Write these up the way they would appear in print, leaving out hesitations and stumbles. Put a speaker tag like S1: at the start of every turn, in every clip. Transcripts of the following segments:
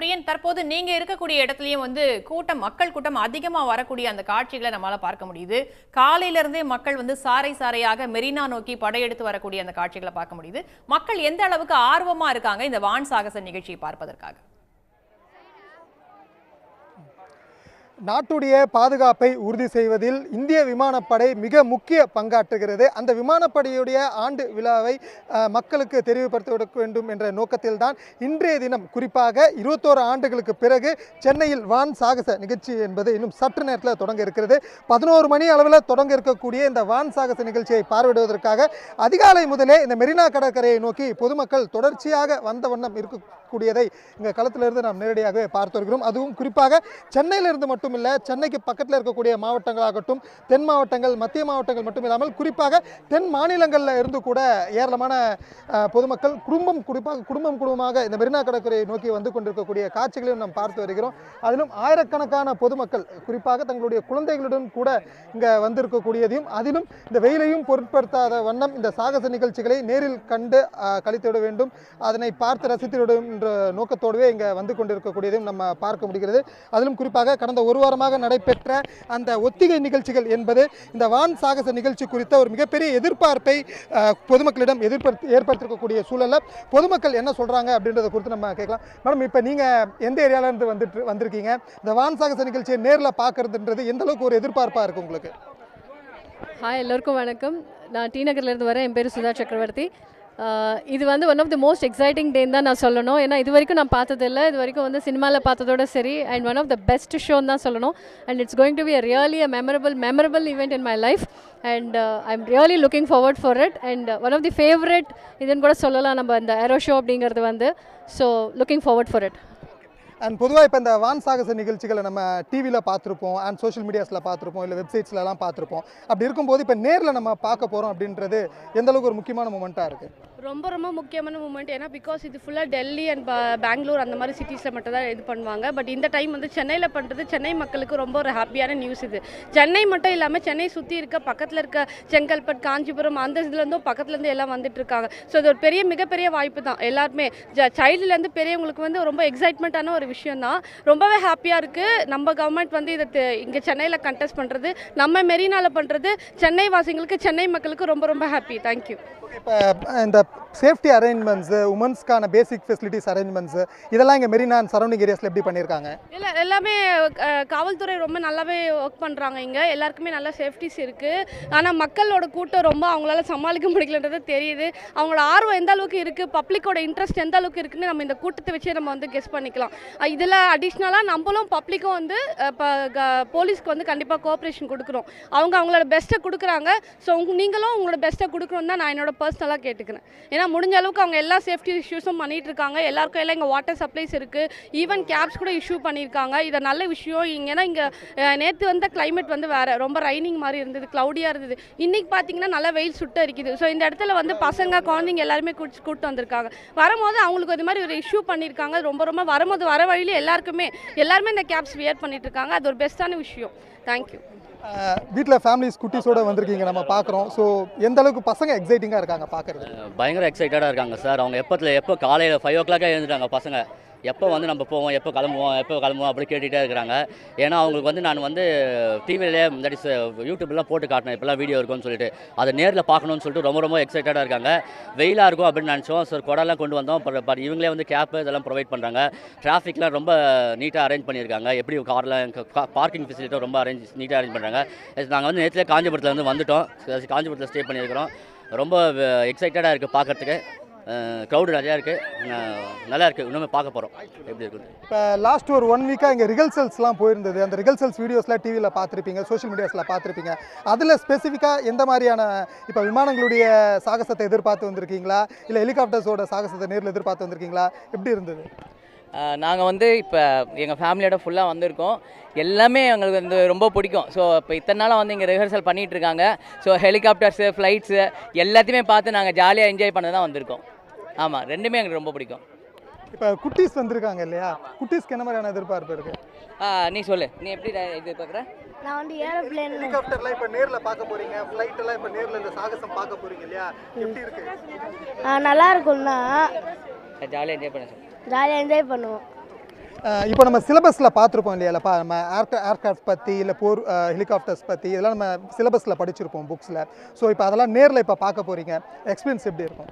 S1: பிரியன், தற்போது நீங்க இருக்கக்கூடிய இடத்துலயும் மக்கள் கூட்டம் அதிகமா வரக்கூடிய அந்த காட்சிகளை நம்மளால பார்க்க முடியுது. காலையில இருந்தே மக்கள் சாறை சாறையாக மெரினா நோக்கி படையெடுத்து வரக்கூடிய அந்த காட்சிகளை பார்க்க முடியுது. மக்கள் எந்த அளவுக்கு ஆர்வமா இருக்காங்க இந்த வான் சாகச நிகழ்ச்சியை பார்ப்பதற்காக?
S2: நாட்டுடைய பாதுகாப்பை உறுதி செய்வதில் இந்திய விமானப்படை மிக முக்கிய பங்காற்றுகிறது. அந்த விமானப்படையுடைய ஆண்டு விழாவை மக்களுக்கு தெரிவுபடுத்த வேண்டும் என்ற நோக்கத்தில் தான் இன்றைய தினம் குறிப்பாக 21 ஆண்டுகளுக்கு பிறகு சென்னையில் வான் சாகச நிகழ்ச்சி என்பது இன்னும் சற்று நேரத்தில் தொடங்க இருக்கிறது. 11 மணி அளவில் தொடங்க இருக்கக்கூடிய இந்த வான் சாகச நிகழ்ச்சியை பார்வையிடுவதற்காக அதிகாலை முதலே இந்த மெரினா கடற்கரையை நோக்கி பொதுமக்கள் தொடர்ச்சியாக வந்த வண்ணம் இருக்கக்கூடியதை இங்கே களத்திலிருந்து நாம் நேரடியாகவே பார்த்து வருகிறோம். அதுவும் குறிப்பாக சென்னையிலிருந்து மட்டும் சென்னைக்கு பக்கத்தில் இருக்கக்கூடிய மாவட்டங்களாகட்டும், தென் மாவட்டங்கள், மத்திய மாவட்டங்கள் மட்டும் இல்லாமல் குறிப்பாக தென் மாநிலங்களில் இருந்து கூட ஏராளமான பொதுமக்கள் குடும்பமாக இந்த மெரினா கடற்கரையை நோக்கி வந்து கொண்டிருக்கக்கூடிய காட்சிகளையும் நாம் பார்த்து வருகிறோம். அதிலும் ஆயிரக்கணக்கான பொதுமக்கள் குறிப்பாக தங்களுடைய குழந்தைகளுடன் கூட இங்கே வந்திருக்கக்கூடியதையும், அதிலும் இந்த வெயிலையும் பொருட்படுத்தாத வண்ணம் இந்த சாகச நிகழ்ச்சிகளை நேரில் கண்டு கழித்துவிட வேண்டும், அதனை பார்த்து ரசித்துவிட என்ற நோக்கத்தோடவே இங்கே வந்து கொண்டிருக்கக்கூடியதையும் நம்ம பார்க்க முடிகிறது. அதிலும் குறிப்பாக கடந்த ஒரு வாரமாக நடைபெற்ற அந்த ஒத்திகை நிகழ்ச்சிகள் என்பது இந்த வான் சாகச நிகழ்ச்சி குறித்த ஒரு மிகப்பெரிய எதிர்பார்ப்பை பொதுமக்களிடம் ஏற்படுத்திருக்கக்கூடிய சூழலில் பொதுமக்கள் என்ன சொல்றாங்க அப்படின்றத குறித்து நம்ம கேட்கலாம். மேடம், இப்போ நீங்க எந்த ஏரியால இருந்து வந்திருக்கீங்க? இந்த வான் சாகச நிகழ்ச்சியை நேரில் பார்க்கறதுன்றது எந்த அளவுக்கு ஒரு எதிர்பார்ப்பா இருக்கு உங்களுக்கு?
S3: ஹாய், எல்லோருக்கும் வணக்கம். நான் டி நகர்லேருந்து வரேன். என் பேர் சுதா சக்கரவர்த்தி. இது one of the most exciting டேன்னு தான் நான் சொல்லணும். ஏன்னா இது வரைக்கும் நான் பார்த்ததில்லை. இது வரைக்கும் சினிமாவில் பார்த்ததோட சரி, and one of the best ஷோன்னு தான் சொல்லணும். And it's going to be really memorable event in my life. And I am really looking forward for it. And one of the favourite இதுன்னு கூட சொல்லலாம் நம்ம இந்த ஏரோ ஷோ அப்படிங்கிறது so looking forward for it.
S2: And பொதுவாக இப்போ இந்த வான் சாகச நிகழ்ச்சிகளை நம்ம டிவியில் பார்த்துருப்போம், அண்ட் சோஷியல் மீடியாஸில் பார்த்துருப்போம், இல்லை வெப்சைட்ஸ்லாம் பார்த்துருப்போம். அப்படி இருக்கும்போது இப்போ நேரில் நம்ம பார்க்க போகிறோம் அப்படின்றது எந்த அளவுக்கு ஒரு முக்கியமான மூமெண்ட்டாக இருக்குது?
S4: ரொம்ப முக்கியமான மூமெண்ட். ஏன்னா பிகாஸ் இது ஃபுல்லாக டெல்லி அண்ட் பெங்களூர் அந்த மாதிரி சிட்டிஸில் மட்டும் தான் இது பண்ணுவாங்க. பட் இந்த டைம் சென்னையில் பண்ணுறது சென்னை மக்களுக்கு ரொம்ப ஒரு ஹாப்பியான நியூஸ் இது. சென்னை மட்டும் இல்லாமல் சென்னை சுற்றி இருக்க பக்கத்தில் இருக்க செங்கல்பட்டு, காஞ்சிபுரம் அந்த இதுலேருந்தும் பக்கத்துலேருந்து எல்லாம் வந்துட்டுருக்காங்க. ஸோ இது ஒரு மிகப்பெரிய வாய்ப்பு தான். எல்லாருமே சைல்டுலேருந்து பெரியவங்களுக்கு ரொம்ப எக்ஸைட்மெண்ட்டான ஒரு விஷயம் தான். ரொம்பவே ஹாப்பியாக இருக்குது. நம்ம கவர்மெண்ட் இதை இங்கே சென்னையில் கண்டெஸ்ட் பண்ணுறது, நம்ம மெரினாவில் பண்ணுறது சென்னை வாசிங்களுக்கு, சென்னை மக்களுக்கு ரொம்ப ஹாப்பி. தேங்க்யூ.
S2: இப்போ இந்த சேஃப்டி அரேஞ்ச்மெண்ட்ஸு, உமன்ஸ்க்கான பேசிக் ஃபெசிலிட்டிஸ் அரேஞ்ச்மெண்ட்ஸு இதெல்லாம் இங்கே மெரினா அண்ட் சரௌண்டிங் ஏரியாஸில் எப்படி பண்ணியிருக்காங்க?
S4: இல்லை, எல்லாமே காவல்துறை ரொம்ப நல்லாவே ஒர்க் பண்ணுறாங்க. இங்கே எல்லாருக்குமே நல்ல சேஃப்டிஸ் இருக்குது. ஆனால் மக்களோட கூட்டம் அவங்களால சமாளிக்க முடியலன்றது தெரியுது. அவங்களோட ஆர்வம் எந்த அளவுக்கு இருக்குது, பப்ளிக்கோட இன்ட்ரெஸ்ட் எந்த அளவுக்கு இருக்குன்னு நம்ம இந்த கூட்டத்தை வச்சே நம்ம கெஸ் பண்ணிக்கலாம். இதில் அடிஷ்னலாக நம்மளும் பப்ளிக்கும் இப்போ போலீஸ்க்கு கண்டிப்பாக கோஆப்ரேஷன் கொடுக்குறோம். அவங்களோட பெஸ்ட்டை கொடுக்குறாங்க. ஸோ நீங்களும் உங்களோட பெஸ்ட்டை கொடுக்கணும் தான் நான் என்னோட பர்சனலாக கேட்டுக்கிறேன். ஏன்னா முடிஞ்ச அளவுக்கு அவங்க எல்லா சேஃப்டி இஷ்யூஸும் பண்ணிட்டு இருக்காங்க. எல்லாருக்கும் எல்லாம் இங்கே வாட்டர் சப்ளைஸ் இருக்குது, ஈவன் கேப்ஸ் கூட இஷ்யூ பண்ணியிருக்காங்க. இது நல்ல விஷயம். ஏன்னா இங்கே நேற்று கிளைமேட் வேறு, ரொம்ப ரைனிங் மாதிரி இருந்தது, க்ளவுடியாக இருந்தது. இன்றைக்கி பார்த்தீங்கன்னா நல்லா வெயில் சுட்டு இருக்குது. ஸோ இந்த இடத்துல பசங்க, குழந்தைங்க எல்லாருமே கூப்பிட்டு வந்திருக்காங்க. வரும்போது அவங்களுக்கு இது மாதிரி ஒரு இஷ்யூ பண்ணியிருக்காங்க. ரொம்ப வரும்போது வர வழியில் எல்லாருமே இந்த கேப்ஸ் வியர் பண்ணிட்டு இருக்காங்க. அது ஒரு பெஸ்ட்டான விஷயம். தேங்க்யூ.
S2: வீட்டில் ஃபேமிலிஸ் குட்டீஸோடு வந்திருக்கீங்க, நம்ம பார்க்குறோம். ஸோ எந்த அளவுக்கு பசங்க எக்ஸைட்டிங்காக இருக்காங்க பார்க்குறது?
S5: பயங்கர எக்ஸைட்டடாக இருக்காங்க சார். அவங்க எப்போ காலையில் 5 o'clock எழுந்துட்டாங்க பசங்க. எப்போ நம்ம போவோம், எப்போ கிளம்புவோம் அப்படி கேட்டுகிட்டே இருக்கிறாங்க. ஏன்னா அவங்களுக்கு நான் டிவிலே தட் இஸ் யூடியூப்லாம் போட்டு காட்டினேன் இப்போலாம் வீடியோ இருக்கும்னு சொல்லிட்டு, அதை நேரில் பார்க்கணுன்னு சொல்லிட்டு ரொம்ப எக்ஸைட்டடாக இருக்காங்க. வெயிலாக இருக்கும் அப்படின்னு நினச்சோம். ஸோ கொடெல்லாம் கொண்டு வந்தோம். பட் இவங்களே கேப் இதெல்லாம் ப்ரொவைட் பண்ணுறாங்க. டிராஃபிக்லாம் ரொம்ப நீட்டாக அரேஞ்ச் பண்ணியிருக்காங்க. எப்படி கார்லாம் பார்க்கிங் ஃபெசிலிட்டி ரொம்ப நீட்டாக அரேஞ்ச் பண்ணுறாங்க. நாங்கள் நேற்றுலேயே காஞ்சிபுரத்தில் வந்துட்டோம். காஞ்சிபுரத்தில் ஸ்டே பண்ணியிருக்கிறோம். ரொம்ப எக்ஸைட்டடாக இருக்குது பார்க்குறதுக்கு. க்ரௌடு நிறையா இருக்குது, நல்லா இருக்குது. இன்னுமே பார்க்க போகிறோம் எப்படி இருக்குது.
S2: இப்போ லாஸ்ட் ஒரு 1 வீக்காக இங்கே ரிகல்சல்ஸ்லாம் போயிருந்தது. அந்த ரிகல்சல்ஸ் வீடியோஸ்லாம் டிவியில் பார்த்துருப்பீங்க, சோஷியல் மீடியாஸில் பார்த்துருப்பீங்க. அதில் ஸ்பெசிஃபிக்காக எந்த மாதிரியான இப்போ விமானங்களுடைய சாகசத்தை எதிர்பார்த்து வந்திருக்கீங்களா, இல்லை ஹெலிகாப்டர்ஸோட சாகசத்தை நேரில் எதிர்பார்த்து வந்திருக்கீங்களா? எப்படி இருந்தது?
S6: நாங்கள் இப்போ எங்கள் ஃபேமிலியோட ஃபுல்லாக வந்திருக்கோம். எல்லாமே எங்களுக்கு ரொம்ப பிடிக்கும். ஸோ இப்போ இத்தனை நாளாக இங்கே ரிஹர்சல் பண்ணிகிட்டு இருக்காங்க. ஸோ ஹெலிகாப்டர்ஸு, ஃப்ளைட்ஸு எல்லாத்தையுமே பார்த்து நாங்கள் ஜாலியாக என்ஜாய் பண்ண தான் வந்திருக்கோம். ஆமாம், ரெண்டுமே எங்களுக்கு ரொம்ப பிடிக்கும்.
S2: இப்போ குட்டீஸ் வந்திருக்காங்க இல்லையா, குட்டீஸ்க்கு என்ன மாதிரியான எதிர்பார்ப்பு இருக்குது?
S6: நீ சொல்லு, நீ எப்படி எதிர்பார்க்குற?
S7: நான் ஏரோப்ளேன்,
S2: ஹெலிகாப்டர்லாம் இப்போ நேரில் பார்க்க போகிறீங்க, ஃப்ளைட்டெல்லாம் இப்போ நேரில் இந்த சாகசம் பார்க்க போகிறீங்க இல்லையா, எப்படி இருக்குது?
S7: நல்லா இருக்கும்னா
S6: ஜாலியாக என்ஜாய் பண்ண
S7: ஜாலியாக என்ஜாய் பண்ணுவோம்.
S2: இப்போ நம்ம சிலபஸில் பார்த்துருப்போம் இல்லையாப்பா, நம்ம ஏர்கிராஃப்ட் பற்றி இல்லை போர் ஹெலிகாப்டர்ஸ் பற்றி இதெல்லாம் நம்ம சிலபஸில் படிச்சிருப்போம் புக்ஸில். ஸோ இப்போ அதெல்லாம் நேரில் இப்போ பார்க்க போகிறீங்க, எக்ஸ்பீரியன்ஸ் எப்படி இருக்கும்?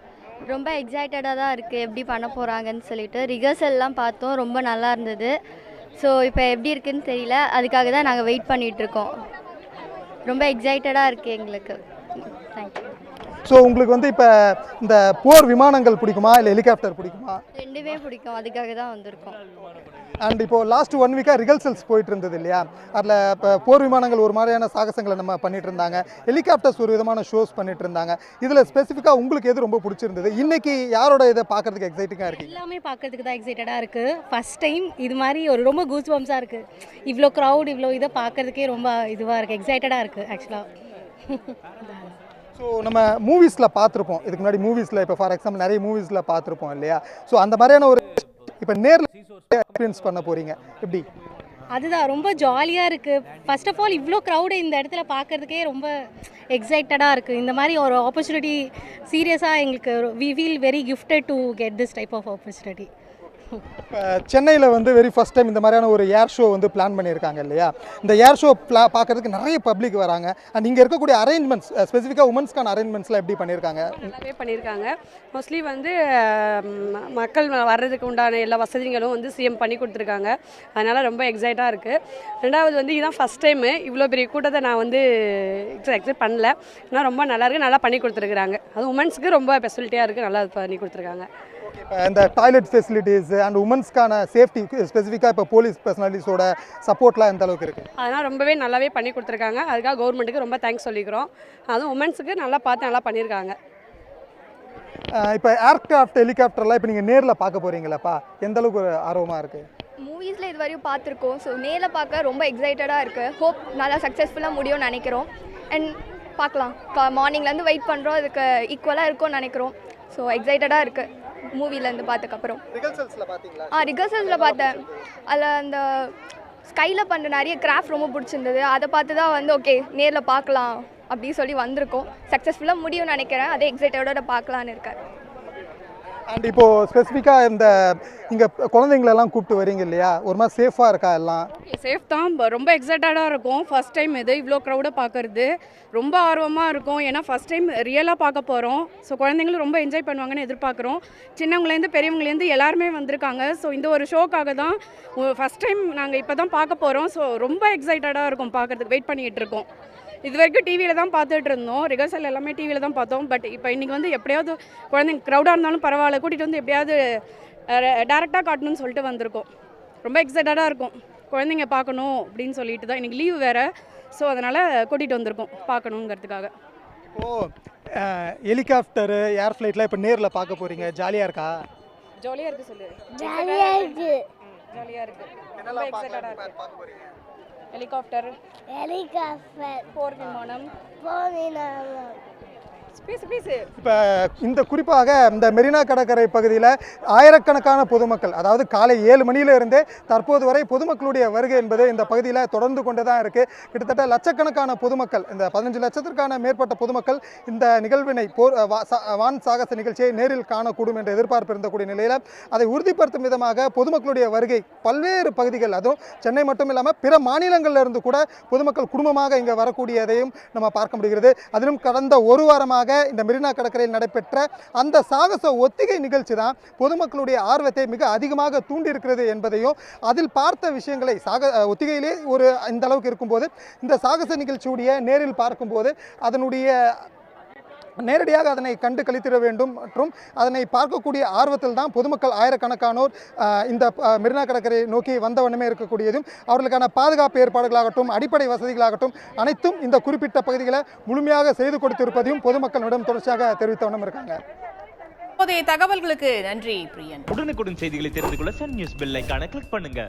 S7: ரொம்ப எக்ஸைட்டடாக தான் இருக்குது எப்படி பண்ண போகிறாங்கன்னு சொல்லிட்டு. ரிஹர்சல்லாம் பார்த்தோம், ரொம்ப நல்லா இருந்தது. ஸோ இப்போ எப்படி இருக்குன்னு தெரியல, அதுக்காக தான் நாங்கள் வெயிட் பண்ணிகிட்ருக்கோம். ரொம்ப எக்ஸைட்டடாக இருக்குது எங்களுக்கு. தேங்க்யூ.
S2: ஸோ உங்களுக்கு வந்து இப்போ இந்த போர் விமானங்கள் பிடிக்குமா இல்லை ஹெலிகாப்டர் பிடிக்குமா?
S7: ரெண்டுமே பிடிக்கும், அதுக்காக தான் வந்திருக்கோம்.
S2: அண்ட் இப்போது லாஸ்ட் 1 வீக்காக ரிஹர்சல்ஸ் போயிட்டு இருந்தது இல்லையா, அதில் இப்போ போர் விமானங்கள் ஒரு மாதிரியான சாகசங்களை நம்ம பண்ணிட்டு இருந்தாங்க, ஹெலிகாப்டர்ஸ் ஒரு விதமான ஷோஸ் பண்ணிட்டு இருந்தாங்க. இதில் ஸ்பெசிஃபிக்காக உங்களுக்கு எது ரொம்ப பிடிச்சிருந்தது? இன்னைக்கு யாரோட இதை பார்க்கறதுக்கு எக்ஸைட்டிங்காக இருக்குது?
S8: எல்லாமே பார்க்கறதுக்கு தான் எக்ஸைட்டடாக இருக்குது. ஃபஸ்ட் டைம் இது மாதிரி ரொம்ப கூஸ் பம்ஸாக இருக்குது. இவ்வளோ க்ரௌட் இவ்வளோ இதை பார்க்கறதுக்கே ரொம்ப இதுவாக இருக்குது, எக்ஸைட்டடாக இருக்குது ஆக்சுவலாக.
S2: ஸோ நம்ம மூவிஸில் பார்த்துருப்போம், இதுக்கு முன்னாடி மூவிஸில் இப்போ ஃபார் எக்ஸாம்பிள் நிறைய மூவிஸில் பார்த்துருப்போம் இல்லையா, ஸோ அந்த மாதிரியான ஒரு இப்போ நேரில் எக்ஸ்பீரியன்ஸ் பண்ண போகிறீங்க, எப்படி?
S8: அதுதான் ரொம்ப ஜாலியாக இருக்குது. ஃபர்ஸ்ட் ஆஃப் ஆல் இவ்வளோ க்ரௌடு இந்த இடத்துல பார்க்கறதுக்கே ரொம்ப எக்ஸைட்டடாக இருக்குது. இந்த மாதிரி ஒரு ஆப்பர்ச்சுனிட்டி சீரியஸாக எங்களுக்கு we feel very gifted to get this type of opportunity.
S2: இப்போ சென்னையில் வந்து வெரி ஃபஸ்ட் டைம் இந்த மாதிரியான ஒரு ஏர் ஷோ வந்து பிளான் பண்ணியிருக்காங்க இல்லையா, இந்த ஏர் ஷோ பார்க்கறதுக்கு நிறைய பப்ளிக் வராங்க. அண்ட் இங்கே இருக்கக்கூடிய அரேஞ்ச்மெண்ட்ஸ் ஸ்பெசிஃபிக்காக உமன்ஸ்க்கான அரேஞ்ச்மெண்ட்ஸ்லாம் எப்படி பண்ணியிருக்காங்க?
S9: நல்லாவே பண்ணியிருக்காங்க. மோஸ்ட்லி வந்து மக்கள் வர்றதுக்கு உண்டான எல்லா வசதிகளும் வந்து சிஎம் பண்ணி கொடுத்துருக்காங்க. அதனால் ரொம்ப எக்ஸைட்டாக இருக்குது. ரெண்டாவது வந்து இதுதான் ஃபஸ்ட் டைமு இவ்வளோ பெரிய கூட்டத்தை நான் வந்து எக்ஸைட் பண்ணல. ஆனால் ரொம்ப நல்லாயிருக்கு, நல்லா பண்ணி கொடுத்துருக்குறாங்க. அது உமன்ஸுக்கு ரொம்ப ஃபெசிலிட்டியாக இருக்குது, நல்லா பண்ணி கொடுத்துருக்காங்க.
S2: இந்த டாய்லெட் ஃபெசிலிட்டிஸ் அண்ட் உமன்ஸ்க்கான சேஃப்டி ஸ்பெசிஃபிக்காக இப்போ போலீஸ் பர்சனாலிட்டிஸோட சப்போர்ட்லாம் எந்த அளவுக்கு இருக்குது?
S9: அதனால் ரொம்பவே நல்லாவே பண்ணி கொடுத்துருக்காங்க. அதுக்காக கவர்மெண்ட்டுக்கு ரொம்ப தேங்க்ஸ் சொல்லிக்கிறோம். அதுவும் உமன்ஸுக்கு நல்லா பார்த்து நல்லா பண்ணியிருக்காங்க.
S2: இப்போ ஏர்கிராஃப்ட் ஹெலிகாப்டர்லாம் இப்போ நீங்கள் நேரில் பார்க்க போகிறீங்களாப்பா, எந்த அளவுக்கு ஒரு ஆர்வமாக இருக்குது?
S10: மூவிஸில் இது வரையும் பார்த்துருக்கோம். ஸோ நேரில் பார்க்க ரொம்ப எக்ஸைட்டடாக இருக்குது. ஹோப் நல்லா சக்ஸஸ்ஃபுல்லாக முடியும்னு நினைக்கிறோம். அண்ட் பார்க்கலாம், மார்னிங்லேருந்து வெயிட் பண்ணுறோம், அதுக்கு ஈக்குவலாக இருக்கும்னு நினைக்கிறோம். ஸோ எக்ஸைட்டடாக இருக்குது மூவிலேருந்து பார்த்ததுக்கப்புறம். ரிஹர்சல்ஸில் பார்த்தேன். அதில் அந்த ஸ்கையில் பண்ணுற நிறைய கிராஃப்ட் ரொம்ப பிடிச்சிருந்தது. அதை பார்த்து தான் வந்து ஓகே நேரில் பார்க்கலாம் அப்படின்னு சொல்லி வந்திருக்கோம். சக்ஸஸ்ஃபுல்லாக முடியும்னு நினைக்கிறேன். அதே எக்ஸைட்டடோட பார்க்கலான்னு இருக்கேன்.
S2: அண்ட் இப்போது ஸ்பெசிஃபிக்காக இந்த இங்கே குழந்தைங்களெல்லாம் கூப்பிட்டு வரீங்க இல்லையா, ஒரு மாதிரி சேஃபாக இருக்கா எல்லாம்?
S9: சேஃப் தான், ரொம்ப எக்ஸைட்டடாக இருக்கும். ஃபஸ்ட் டைம் இது இவ்வளோ க்ரௌடாக பார்க்குறது ரொம்ப ஆர்வமாக இருக்கும். ஏன்னா ஃபஸ்ட் டைம் ரியலாக பார்க்க போகிறோம். ஸோ குழந்தைங்களும் ரொம்ப என்ஜாய் பண்ணுவாங்கன்னு எதிர்பார்க்குறோம். சின்னவங்கலேருந்து பெரியவங்கலேருந்து எல்லாருமே வந்திருக்காங்க. ஸோ இந்த ஒரு ஷோக்காக தான் ஃபஸ்ட் டைம் நாங்கள் இப்போ தான் பார்க்க போகிறோம். ஸோ ரொம்ப எக்ஸைட்டடாக இருக்கும் பார்க்குறதுக்கு, வெயிட் பண்ணிகிட்டு இருக்கோம். இது வரைக்கும் டிவியில் தான் பார்த்துட்டு இருந்தோம், ரிஹர்சல் எல்லாமே டிவியில் தான் பார்த்தோம். பட் இப்போ இன்றைக்கி வந்து எப்படியாவது குழந்தைங்க க்ரௌடாக இருந்தாலும் பரவாயில்ல, கூட்டிகிட்டு வந்து எப்படியாவது டேரெக்டாக காட்டணும்னு சொல்லிட்டு வந்திருக்கோம். ரொம்ப எக்ஸைட்டடாக இருக்கும், குழந்தைங்க பார்க்கணும் அப்படின்னு சொல்லிட்டு தான். இன்றைக்கி லீவ் வேறு, ஸோ அதனால் கூட்டிகிட்டு வந்திருக்கோம் பார்க்கணுங்கிறதுக்காக.
S2: இப்போது ஹெலிகாப்டரு ஏர் ஃப்ளைட்லாம் இப்போ நேரில் பார்க்க போகிறீங்க, ஜாலியாக இருக்கா?
S9: ஜாலியாக இருக்குது சொல்லு.
S7: ஜாலியாக இருக்குது.
S9: ஜாலியாக இருக்குது, ரொம்ப எக்ஸைட்டடாக இருக்குது. ஹெலிகாப்டர், போர் விமானம்,
S2: இப்போ இந்த குறிப்பாக இந்த மெரினா கடற்கரை பகுதியில் ஆயிரக்கணக்கான பொதுமக்கள், அதாவது காலை 7 மணியிலிருந்தே தற்போது வரை பொதுமக்களுடைய வருகை என்பது இந்த பகுதியில் தொடர்ந்து கொண்டு தான் இருக்குது. கிட்டத்தட்ட லட்சக்கணக்கான பொதுமக்கள், இந்த 15 லட்சத்திற்கான மேற்பட்ட பொதுமக்கள் இந்த நிகழ்வினை வான் சாகச நிகழ்ச்சியை நேரில் காணக்கூடும் என்ற எதிர்பார்ப்பு இருந்தக்கூடிய நிலையில் அதை உறுதிப்படுத்தும் விதமாக பொதுமக்களுடைய வருகை பல்வேறு பகுதிகள், அதுவும் சென்னை மட்டும் இல்லாமல் பிற மாநிலங்களில் இருந்து கூட பொதுமக்கள் குடும்பமாக இங்கே வரக்கூடியதையும் நம்ம பார்க்க முடிகிறது. அதிலும் கடந்த ஒரு வாரமாக இந்த மெரினா கடற்கரையில் நடைபெற்ற அந்த சாகச ஒத்திகை நிகழ்ச்சி தான் பொதுமக்களுடைய ஆர்வத்தை மிக அதிகமாக தூண்டியிருக்கிறது என்பதையும், அதில் பார்த்த விஷயங்களை ஒத்திகையிலே ஒரு இந்த அளவுக்கு இருக்கும்போது இந்த சாகச நிகழ்ச்சியுடைய நேரில் பார்க்கும்போது அதனுடைய நேரடியாக அதனை கண்டு கழித்திட வேண்டும் மற்றும் அதனை பார்க்கக்கூடிய ஆர்வத்தில் தான் பொதுமக்கள் ஆயிரக்கணக்கானோர் இந்த மெரினா கடற்கரை நோக்கி வந்த வண்ணமே இருக்கக்கூடியதும், அவர்களுக்கான பாதுகாப்பு ஏற்பாடுகளாகட்டும் அடிப்படை வசதிகளாகட்டும் அனைத்தும் இந்த குறிப்பிட்ட பகுதிகளை முழுமையாக செய்து கொடுத்திருப்பதையும் பொதுமக்களிடம் தொடர்ச்சியாக தெரிவித்த வண்ணம் இருக்காங்க.
S1: இப்போதைய தகவல்களுக்கு நன்றி பிரியன்.
S11: உடனுக்குடன் செய்திகளை தெரிந்து கொள்ள சன் நியூஸ் பெல் ஐகானை கிளிக் பண்ணுங்க.